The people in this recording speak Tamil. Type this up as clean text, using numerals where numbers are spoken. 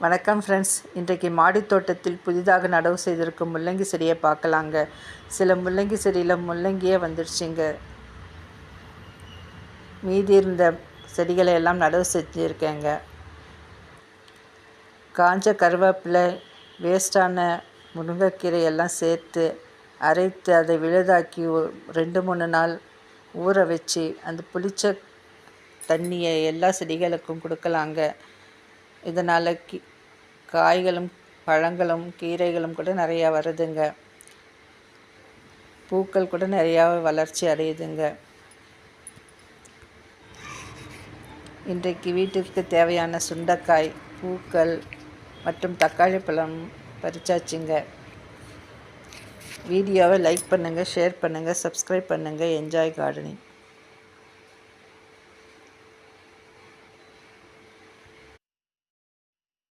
வணக்கம் ஃப்ரெண்ட்ஸ். இன்றைக்கு மாடி தோட்டத்தில் புதிதாக நடவு செய்திருக்கும் முள்ளங்கி செடியை பார்க்கலாங்க. சில முள்ளங்கி செடியில் முள்ளங்கியே வந்துடுச்சுங்க. மீதி இருந்த செடிகளை எல்லாம் நடவு செஞ்சுருக்கேங்க. காஞ்ச கருவேப்பிலை, வேஸ்டான முருங்கைக்கீரை எல்லாம் சேர்த்து அரைத்து அதை விழுதாக்கி 2-3 நாள் ஊற வச்சு அந்த புளிச்ச தண்ணியை எல்லா செடிகளுக்கும் கொடுக்கலாங்க. இதனால் காய்களும் பழங்களும் கீரைகளும் கூட நிறையா வருதுங்க. பூக்கள் கூட நிறையா வளர்ச்சி அடையுதுங்க. இன்றைக்கு வீட்டிற்கு தேவையான சுண்டைக்காய், பூக்கள் மற்றும் தக்காளி பழம் பறிச்சாச்சுங்க. வீடியோவை லைக் பண்ணுங்கள், ஷேர் பண்ணுங்கள், சப்ஸ்கிரைப் பண்ணுங்கள். Enjoy gardening.